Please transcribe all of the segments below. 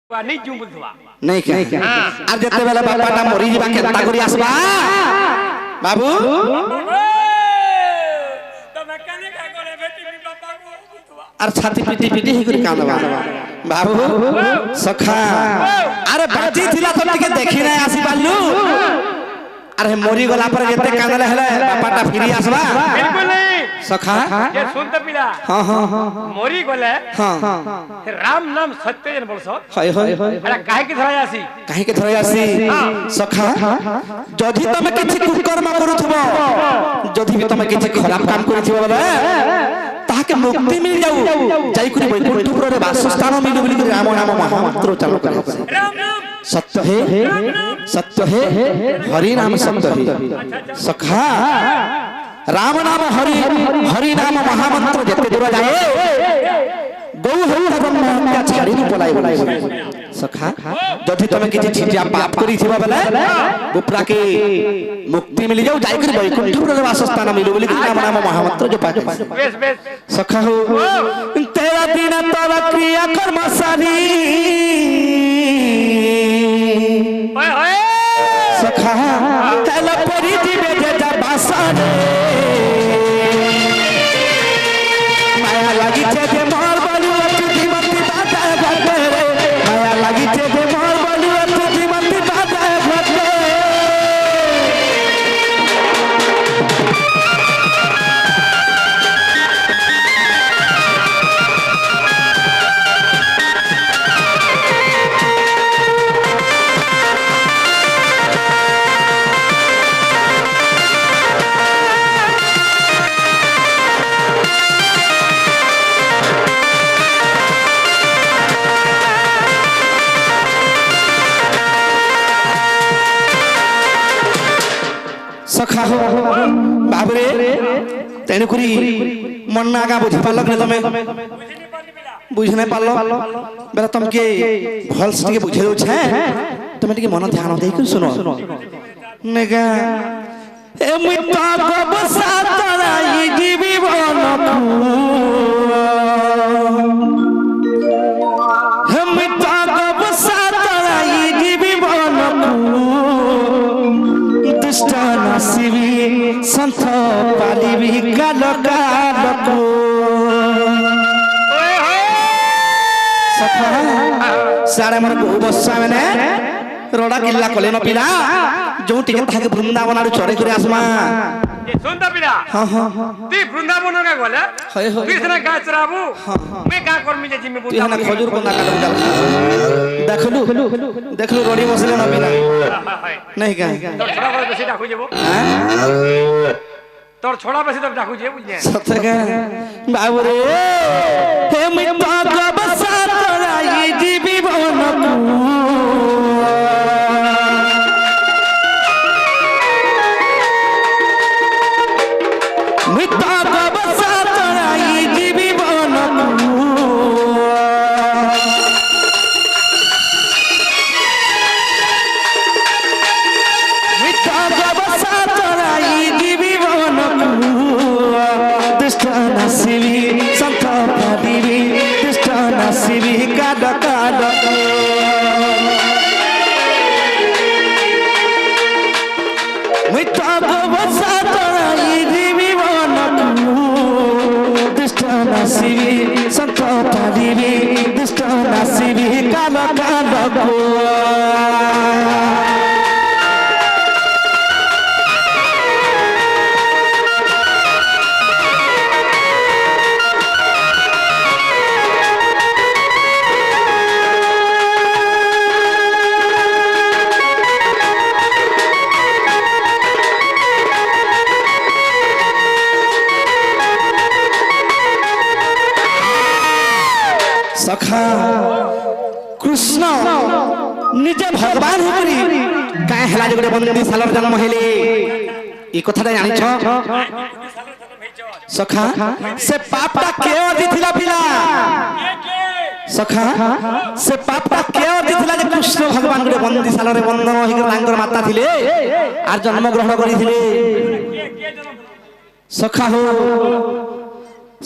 नहीं क्यों बोलतवा नहीं क्या आज जते बेला बापाटा मरी जीवा केता करी आसबा बाबू तमे कने का करे बेटी मी बापा को बोलतवा अरे छाती पिटी पिटी ही करी कांदबा बाबू सखा अरे बाजी थिला तो टिके देखि नै आसी पालु अरे मोरी गला पर जते कांदले हेले बापाटा फिरी आसबा बिल्कुल नहीं सखा ये सुन त पिला हां हां मोरी गले हां राम नाम सत्य जन बोलसो हाय हाय अरे काहे के धरा आसी काहे के धरा आसी सखा जदि तमे किछि कुकर्म करूथबो जदि भी तमे किछि खराब काम करूथबो बले ताके मुक्ति मिल जाऊ जाई करी बैकुंठपुर रे वासस्थान मिलु बोली राम नाम महामंत्र चालू करे राम नाम सत्य है हरि नाम सत्य है सखा राम नाम हरि नाम महामंत्र जते दूर जाए गौ हरि धर्म हत्या छाड़ी न पलाई सखा जदि तमे किछि छिटिया पाप करी थिबा बेले बुपरा के मुक्ति मिल जाऊ जाई करी बैकुंठपुर रे वासस्थान मिलु बोली राम नाम महामंत्र जो पाके बेस बेस सखा हो तेरा दिन तोरा क्रिया कर्म सारी ओए ओए सखा तेल परी जीवे जे जा बासरे माया लागी छे जे मोर बलु अति मति बाजा घटे रे माया लागी छे जे मोर बलु अति मति बाजा घटे सखा हो बाबरे तेन करी मन नागा बुझी पाल कि तमे बुझ नहीं पाल बेला तुमके भल से के बुझे छै तमे टिके मन ध्यान दे के सुनो नेगा ए मिता को बसा तरा ई जीवी बन हम मिता को बसा तरा ई जीवी बन नसीबी संत पालिबी कालका लको सखा सारे मन बहु बस्सा मैंने रोड़ा किल्ला कोले न पिला जो टिके थाके वृंदावन आरो चरे करे आसमा ये सुन त पिला हां हां ती वृंदावन का गले हाय हाय कृष्ण का चराबू मैं का कर्मी जे जिम्मे तू हना खजूर को नाका लग देखलु देखलु रोड़ी बसले न पिला नहीं का तोर छोड़ा बेसी डाकू जेबो तोर छोड़ा बेसी तब डाकू जे बुझने सत्य का बाबू रे हे मिता का बसा तोरा ये जीवी भवन मिता का बसा तोरा ये जीवी भवन मिता का बसा तोरा ये जीवी भवन दुष्ट नसीबी संत पादिबी दुष्ट नसीबी काड काड मिता का बसा तोरा ये जीवी भवन दुष्ट नसीबी संत पादिबी दुष्ट नसीबी काड काड सखा कृष्ण निजे भगवान होकरी काहे हला जगरे बंदी सालर जन्म हेले ई कथाटा जानि छ सखा से पापटा के दिथिला पिला सखा से पापटा के दिथिला जे कृष्ण भगवान गरे बंदी सालरे बंधन होई लांगर माता थिले आर जन्म ग्रहण करी थिले सखा हो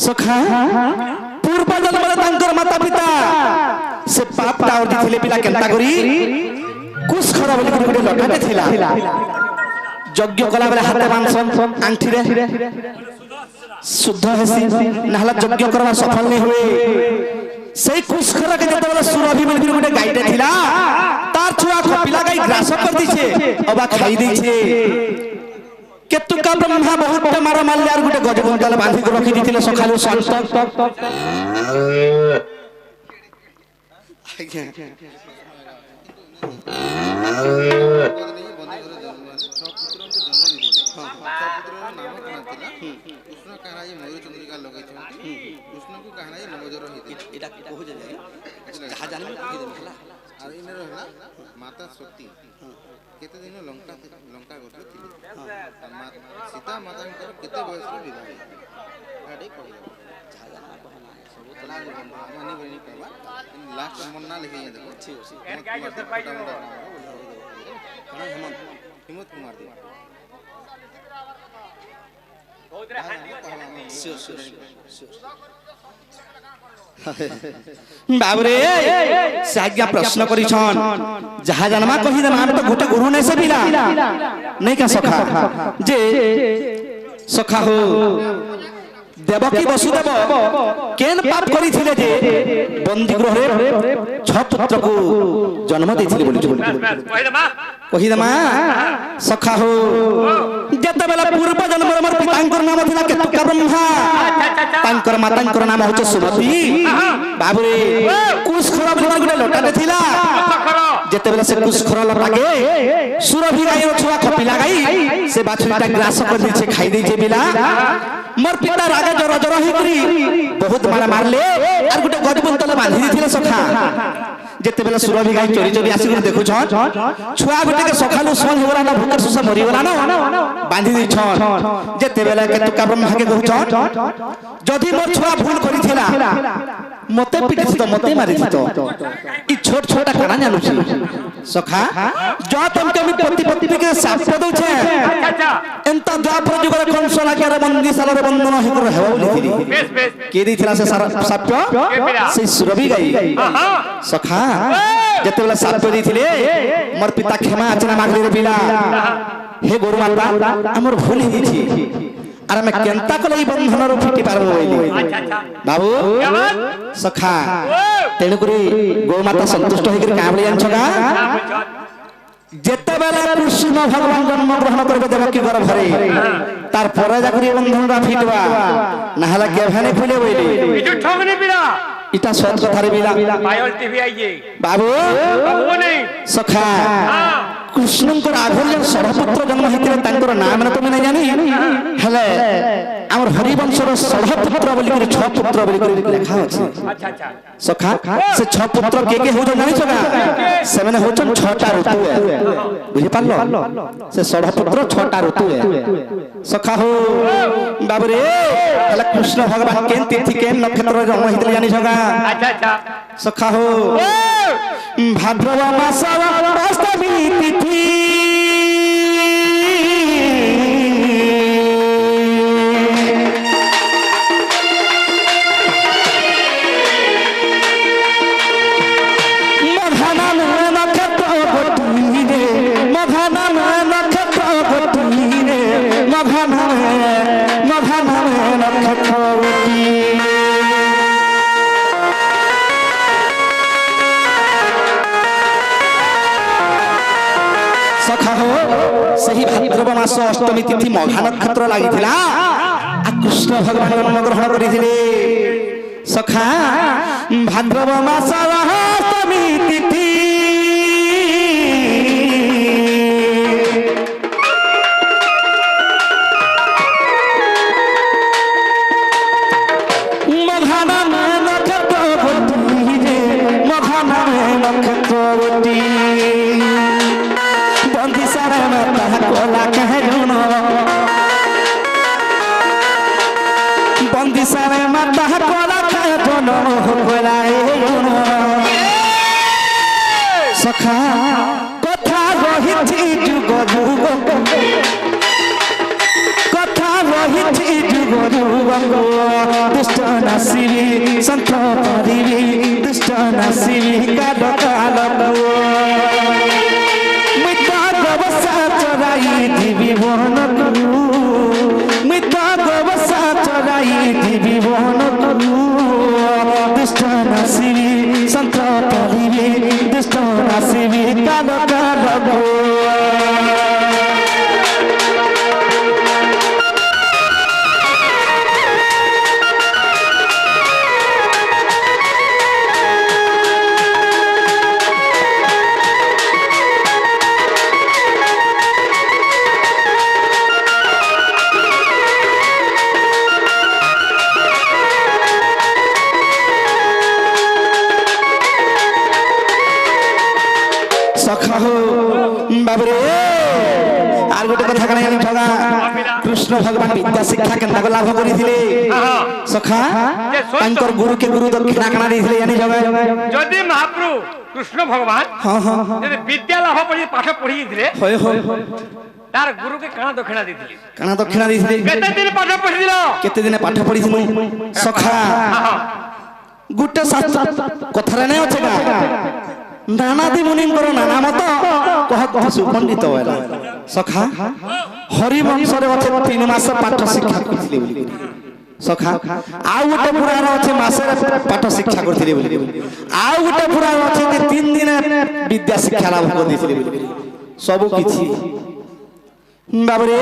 सखा पूर्व जन्म तांकर माता पिता से पाप टा उठी थिले पिला केनता करी कुछ खरा बोली गोटे लटाटे थिला यज्ञ कला बेले हाथे बांधसन आंठी रे शुद्ध हेसी नहला यज्ञ करवा सफल नहीं हुए सेई कुछ खरा के जते बेले सुरभि बोली गोटे गाईटे थिला तार छुआ खपिला गाई ग्रास कर दिछे अबा खाई दिछे केतुका ब्रह्मा बहुत मार माल्यार गोटे गजगंडाल बांधी को रखी दिथिले सखालु संत माता शक्ति केते दिन लंका लंका गठरे थिले सीता माता केते बयस रे विवाह गाडी कहि सब तला माने बनी कहबा लास्ट मन्ना लिखे देखो ठीक है गाय जब पाई हिम्मत कुमार दे बहुत रे हांडी श्योर बाबरे से आज्ञा प्रश्न करिछन जहा जन्मा कहि दे हम तो गोटे गुरु नै से बिला नहीं का सखा जे सखा हो देवकी वसुदेव केन पाप करी थिले जे बंदी गृह रे छ पुत्र को जन्म देथिले बोली कहि दे मां सखा हो जते बेला पूर्व जन्म हमर पितांकर नाम थिला केतुका ब्रह्मा तांकर मातांकर नाम होचे सुमति बाबरे कुछ खरा बोली गोटे लटाटे थिला जते बेला से कुछ खरा लटाके सुरभि गाई छुआ खपिला गाई से बाछुरीटा ग्रास कर दिछे खाई दिछे बिला मोर पिता राजा जरा जरा ही करी बहुत मारा मारले और गोटे गजबंतले बांधी दिथिले सखा जते बेला सुरभि गाई चोरी चोरी आसी कर देखु छन छुआ गोटे के सखालु सोन होरा ना भूकर सुसा मरी गला ना बांधी दी छन जते बेला केतुका ब्रह्मा के कहू छन जदी मोर छुआ भूल करी थिला मते पिटी तो मते मारी तो ई छोट छोटा काना जानू छी सखा जो तुम के पति पति के साथ दउ छे एंता द्वापर जुगर कंसला के बंदी साल रे बंधन हे कर हेवा बोली थी के दी थिला से साप्य से सुरभि गाई सखा जते बेला साप्य दी थिले मोर पिता क्षमा याचना मागले रे बिला हे गुरु माता हमर भूल ही छी अरे मैं केनता को लई बंधन रो फिटी पारबो बोली बाबू सखा तेनु करी गो माता संतुष्ट होई कर का बोली जान छगा जेते बेला कृष्ण भगवान जन्म ग्रहण करबे देवकी गर्भ रे तार परे जाकरी बंधन रा फिटवा नहला के भने फुले बोली इजु ठगनी बिला इटा सत कथा रे बिला पायल टीवी आइए बाबू बाबू नहीं सखा कृष्ण को आघुर षढ़पुत्र जन्म हेतिले तांकर नाम न तुम नै जानी हेले हमर हरिवंश रो षढ़पुत्र बोली कर छ पुत्र बोली कर लिखा अछि अच्छा अच्छा सखा से छ पुत्र के हो जानि छगा से माने होचन छटा ऋतु बुझि पालो से षढ़पुत्र छटा ऋतु सखा हो बाबू रे हेले कृष्ण भगवान केन तिथि केन नक्षत्र जन्म हेतिले जानि छगा अच्छा अच्छा सखा हो भाद्रव मास अष्टमी तिथि सही भाद्रव मास अष्टमी तिथि मघा नक्षत्र लागिथिला आ कृष्ण भगवान जन्म ग्रहण करिथिले सखा भाद्रव मास अष्टमी तिथि सखा कथा रही जुग जुग कथा रही जुग जुग दुष्ट न নাসিবি সন্ত পারিবি দুষ্ট নাসিবি কাল কাল মিথ্যা গবসা চরাই দিবি বহনকু মিথ্যা গবসা চরাই দিবি বহনকু দুষ্ট নাসিবি সন্ত পারিবি দুষ্ট নাসিবি কাল কাল সখা হো বাবরে আর গোটে কথা কানে জানি ঠগা কৃষ্ণ ভগবান বিদ্যা শিক্ষা কেন্দ্র লাভ করিଥିଲେ সখা তাঙ্কর গুরু কে গুরু দক্ষিণা কানা দিছিলে জানি ঠগা যদি মহাপ্রভু কৃষ্ণ ভগবান যদি বিদ্যা লাভ করে পাঠ পড়িছিলে হয় হয় তার গুরুকে কানা দক্ষিণা দিଥିଲେ কানা দক্ষিণা দিছিলে কেতে দিন পাঠ পড়িছিল কেতে দিনে পাঠ পড়িছিল সখা গুটে শাস্ত্র কথারে নাই আছে গা নানাদি মুনিଙ୍କର ନାନା ମତ କହ କହ ସୁପଣ୍ଡିତ ହେଲା ସଖା ହରିବଂଶରେ ଅଛି 3 ମାସ ପାଠ ଶିକ୍ଷା କରିଥିଲେ ବୋଲି ସଖା ଆଉ ଗୋଟେ ପୁରାଣ ଅଛି ମାସରେ ପାଠ ଶିକ୍ଷା କରିଥିଲେ ବୋଲି ଆଉ ଗୋଟେ ପୁରାଣ ଅଛି ଯେ 3 ଦିନ ବିଦ୍ୟା ଶିକ୍ଷା ଲାଭ କରିଥିଲେ ବୋଲି ସବୁ କିଛି ବାବରେ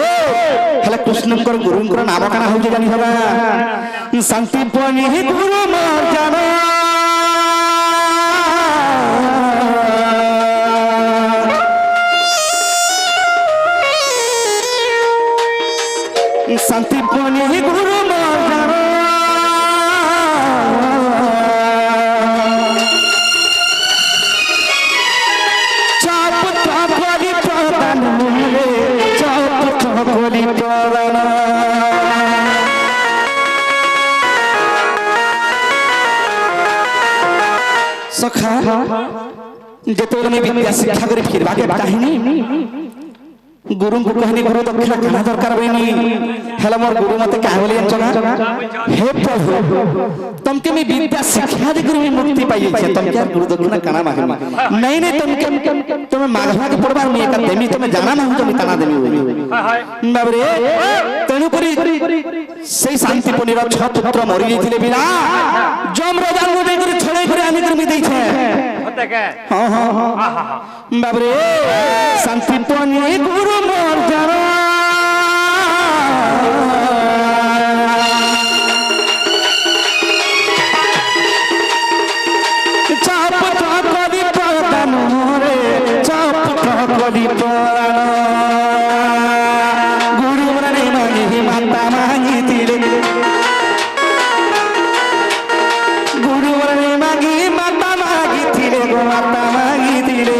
ହେଲେ କୃଷ୍ଣଙ୍କର ଗୁରୁଙ୍କର ନାମ କାଣା ହଉଛି ଜାଣି ହବା ଶାନ୍ତି ପନି ଗୁରୁ ମର୍ଜନ শান্তি পনি গুরু মর্জন চাপ করি প্রদান চাপ করি প্রদান সখা যেতବେଳେ আমি বিদ্যা শিক্ষা করে ফিরবাকে চাহিনি गुरु को कहनी गुरु दक्षिणा काना दरकार बनी हेला मोर गुरु मते का बोली जगा हे प्रभु तुमके मैं विद्या शिक्षा दे गुरु मुक्ति पाई छे तुमके गुरु दक्षिणा काना मांगे नहीं नहीं तुमके तुम माघवा के पड़बार में एक देमी तुम जाना ना तुम काना देमी बाबरे तेनु करी सेई शांति पनीर छ पुत्र मरि गेथिले बिना जम राजा को दे करी छड़े करे आनी कर मी देई छे होते के हां हां हां बाबरे शांति पनीर गुरु मर्जन चाप करी प्रदान रे चाप करी प्रदान गुरु मने मांगी माता मांगी तिले गुरु मने मांगी माता मांगी तिले गो माता मांगी तिले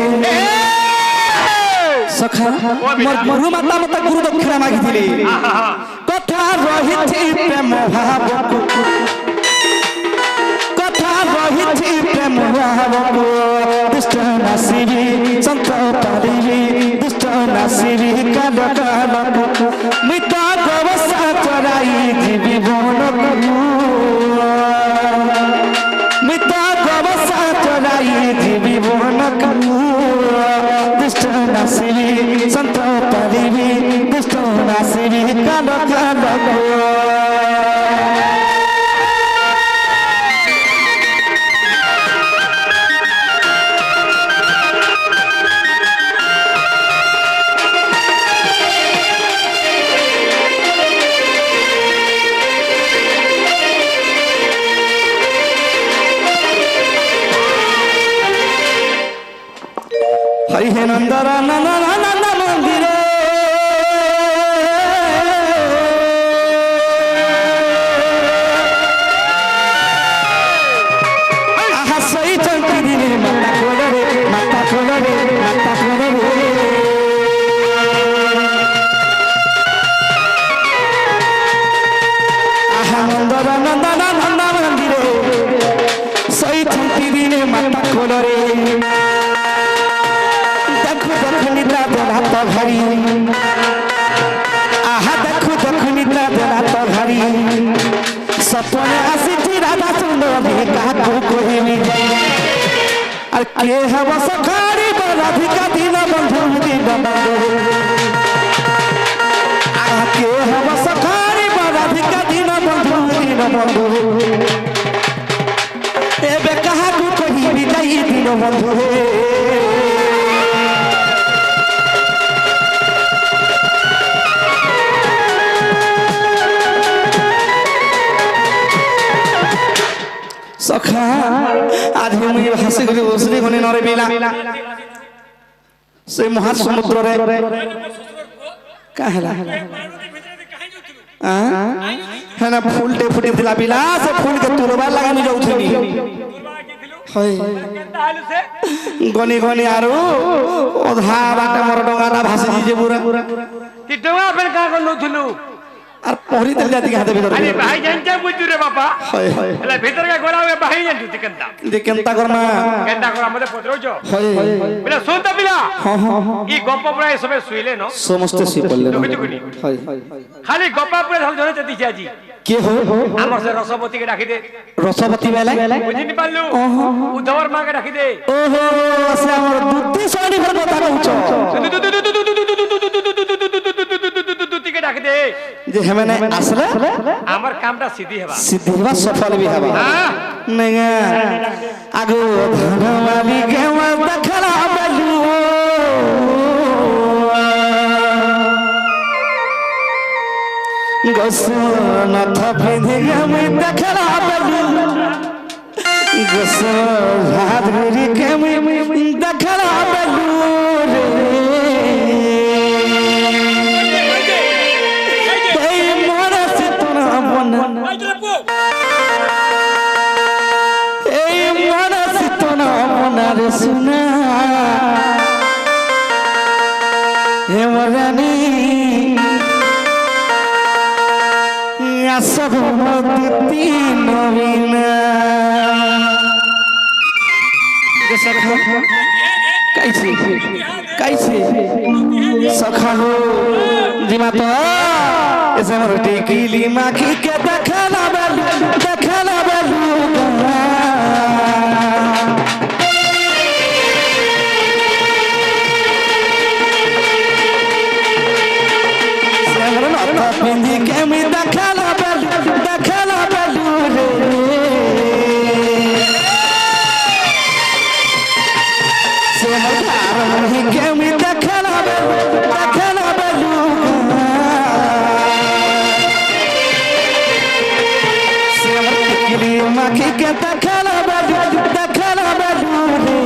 सखा मोर गुरु माता मत गुरु दक्षिणा मागिथिले कथा रहिथि प्रेम भावको कथा रहिथि प्रेम भावको दुष्ट नासिबी संत पारिबी दुष्ट नासिबी काल काल मिता गवसा चराई जीवी बनकु मिता गवसा चराई जीवी बनकु दुष्ट नासिबी संत पारिबी दुष्ट नासिबी काल काल हरि हे नंदर नंद मंदिर आहा सही चंकी दिने माता खोल रे माता खोल रे माता खोल रे आहा नंदर नंद मंदिर सही चंकी दिने माता खोल रे भारी কে হব সখারি রাধিকা দিন বন্ধু দিন বন্ধু কে হব সখারি রাধিকা দিন বন্ধু দিন বন্ধু এবে কাহাকু কহিবি যাই দিন বন্ধু সখা আজ মুই হাসি করে বসলি গনি নরে বিলা সেই মহাসমুদ্রে কাহলা হ্যাঁ না ফুলটে ফুটে দিলা বিলা সে ফুলকে তুলবার লাগানি যাউছিনি হয় গনি গনি আরো ওধা বাটা মর ডঙ্গাটা ভাসি যে পুরা তি ডঙ্গা ফের কা কর নথুলু আর পহরি তেল জাতি হাতে ভিতর আরে ভাই জানতে বুঝু রে বাবা হয় হয় এলা ভিতর কা গোলাবে ভাই জানতু তি কেনতা যে কেনতা করমা কেনতা কর আমাদের পত্রছো হয় বিলা শুনতা বিলা হ্যাঁ হ্যাঁ ই গপ্প পড়ায় সবে শুইলে ন সমস্ত সি পড়লে হয় খালি গপ্প পড়ে ধল ধরে তেতি আজি কে হয় আমার সে রসবতী কে ডাকি দে রসবতী বেলা বুঝিনি পারলু উদ্ধবর মা কে ডাকি দে ওহো সে আমার বুদ্ধি সনি ভর কথা কହୁছ কে ডাকি দে যে হেমানে আসলে আমার কামটা সিদ্ধি হেবা সিদ্ধি হবা সফল भी হবা হ্যাঁ নেগা আগো ধনমালি গেমা দেখলা বলু গোসনাথ পিঁধে গেমি দেখলা বলু গোসনাথ গেমি দেখলা বলু सुना हे मरानी सब मदती नवीना कैसे कैसे सखा हो जिमा तो ऐसे मरटी कीली माखी के देखला बलू बिंदी के मी देखला बलू रे से मधार नहीं के मी देखला बलू से मरती माखी के देखला बलू रे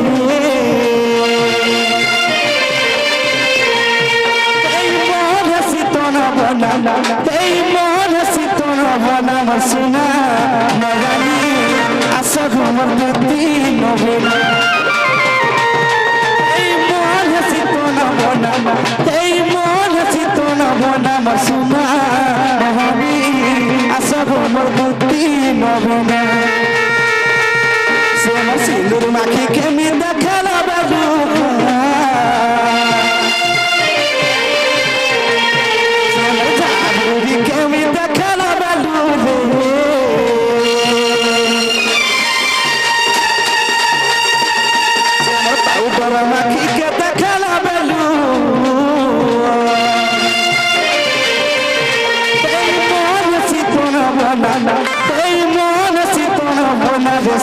मोहन सितोना बना मसुना मगानी आशा घुमर दुती नबीना मोहन सितोना बना मसुना मगानी आशा घुमर दुती नबीना से सिंदूर माखी के मी देखला बाबू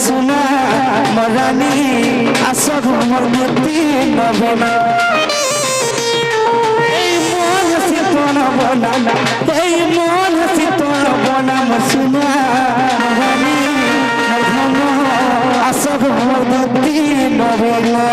सुना मरानी आशा घुमर मुक्ति नबीना मन सितोना बना मसुना मरानी आशा घुमर मुक्ति नबीना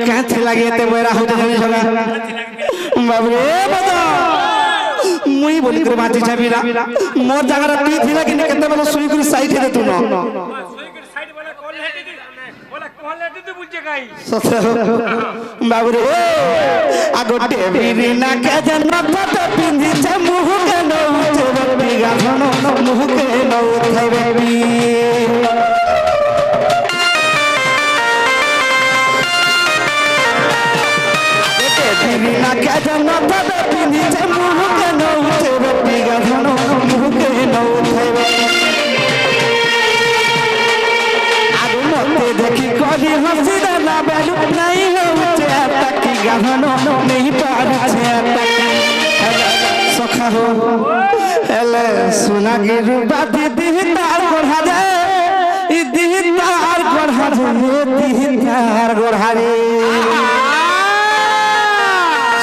কাঁথি লাগিয়েতে বইরা হতে জানি সগা বাবরে বাবা মুই বলি করে বাঁচি যাবিরা মোর জায়গাটা তুই থিলা কিনে কেতে বলে শুই করে সাইড হেতে তু না বাবরে আগতে বিরি না কে জান ফট পিন্ধিছে মুহ কেন উঠে গাধন মুহ কেন উঠে বেবি না কে জান ফট পিন্ধিছে মুহ কেন উঠে বেবি গাধন মুহ কেন উঠে देखी कभी हंसी ना बैलू नहीं होते तकी गहनो नहीं पार छे तकी सखा हो एले सुना गिरु बादी दिहतार गोढ़ा रे ई दिहतार गोढ़ा रे दिहतार गोढ़ा रे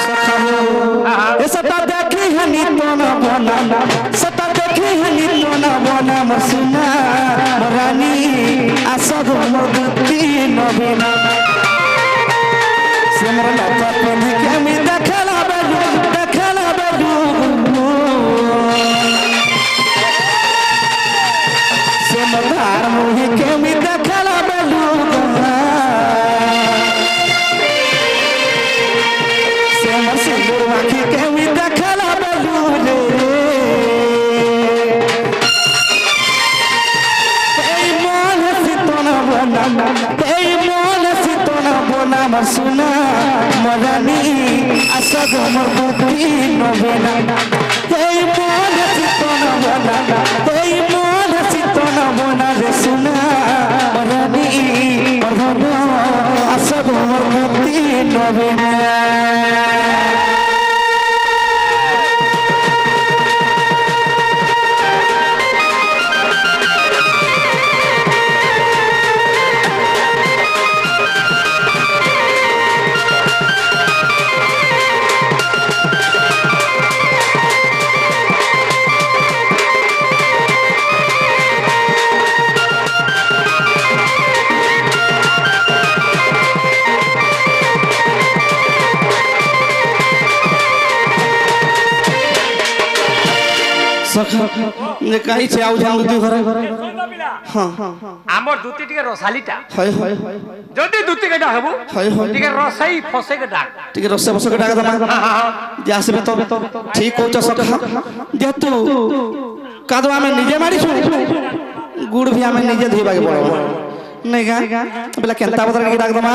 सखा हो ए सता देखी हनी तो ना बना सता देखी हनी तो ना बना मसुना रानी असद मगती नबीना सिमरन तपनी के मी देखला बेडू सिमरदार मुही के मी देखला बेडू सिमर सिंदूर आँखी के मी देखला बेडू सुना मदनी असद मगती नबीना हे मन सितन बना हे मन सितन बना रे सुना मदनी असद मगती नबीना যে কাই ছে আউ জান দুতি ঘরে হ্যাঁ আমার দুতি টিকে রসালিটা হয় হয় যদি দুতি কে ডাকবো হয় হয় টিকে রসাই ফসে কে ডাক টিকে রসে ফসে কে ডাক দমা যে আসবে তো ঠিক কইছ সখা যেহেতু কাদো আমি নিজে মারিছু গুড় ভি আমি নিজে ধইবাকে পড়ব নাই গা বেলা কেনতা বদর কে ডাক দমা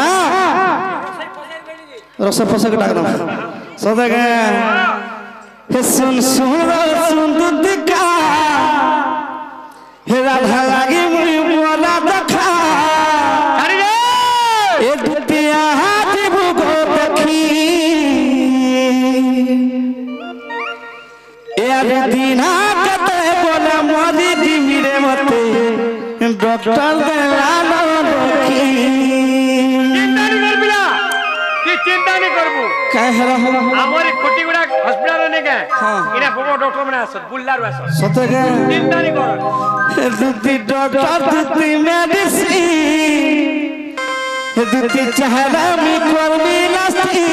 রসে ফসে কে ডাক দমা সদাগা हे सुन दुति का हे राधा लागी मुई मोला देखा अरे रे ए दुतिया हाथी भूगो देखी ए अरे दीना कते बोला मोदी दिमिरे मते डॉक्टर देला नो देखी चिंता नहीं कर बिना कि चिंता नहीं करबो कह रहा हमारे खोटीगुड़ा हॉस्पिटल ने के इना बड़ो डॉक्टर मने आसत बुल्लार आसत सते के चिंता नहीं कर दुति डॉक्टर दुति मेडिसिन दुति चेहरा मी कर्मी लस्ती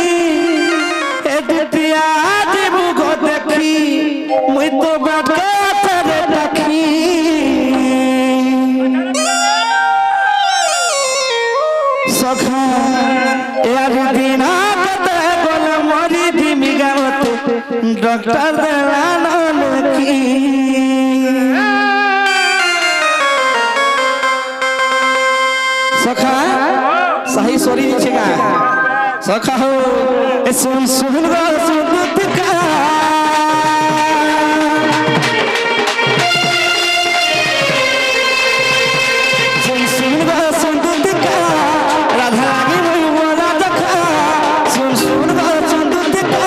दुति आज मुगो देखी मुई तो बाटे तेरे देखी सखा यार दीना कते बोल मरी दिमी गावत डॉक्टर देला नकी सखा सही सोरी छे का सखा हो ए सुन सुन गो सुदत का सुन सुन गो सुदत का राधा लागी मुई मोरा देखा सुन सुन गो सुदत का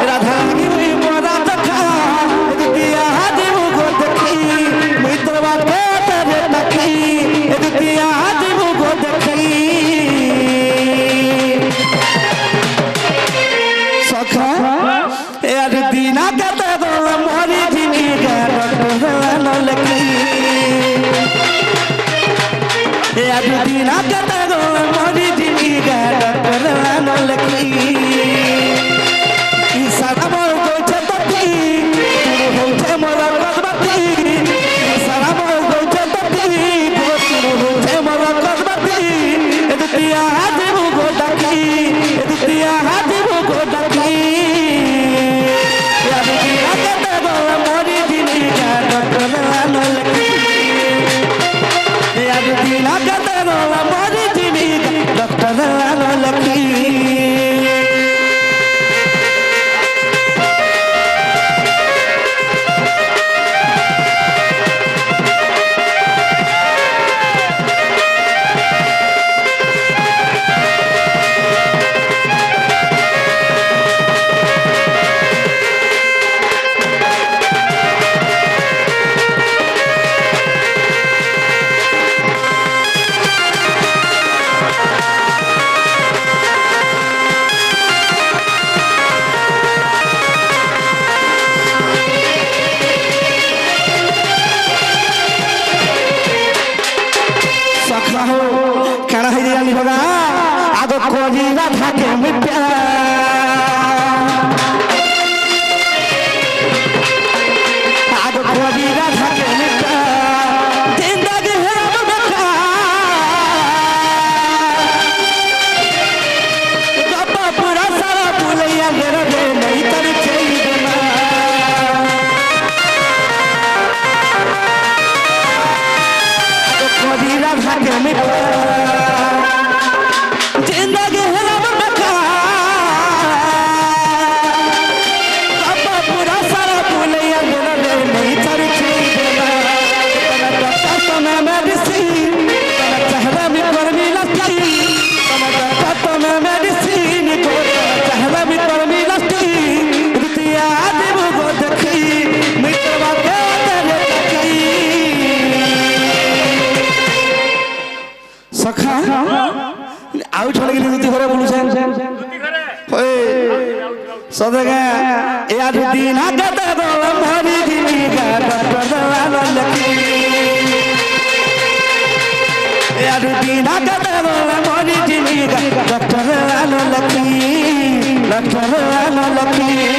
राधा लागी मुई मोरा देखा दिया हादी मुगो देखी मुई तो बाटे तेरे देखी दिया हादी मुगो देखी सखा यार दीना कते दो मोरी जिमी के डॉक्टर न लकी यार दीना कते दो मोरी जिमी के डॉक्टर लखी सदगा यार दीना गदा दोलम हरी दिनी गा डॉक्टर दलाल लकी यार दीना गदा दोलम हरी दिनी गा डॉक्टर दलाल लकी डॉक्टर दलाल लकी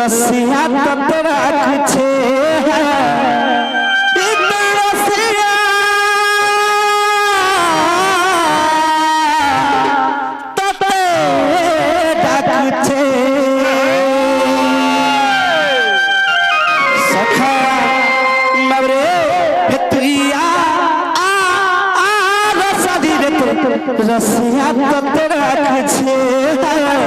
रसिया ततरा छे रसिया तते डाक छे सखा नवरे हेतरिया रसिया ततरा छे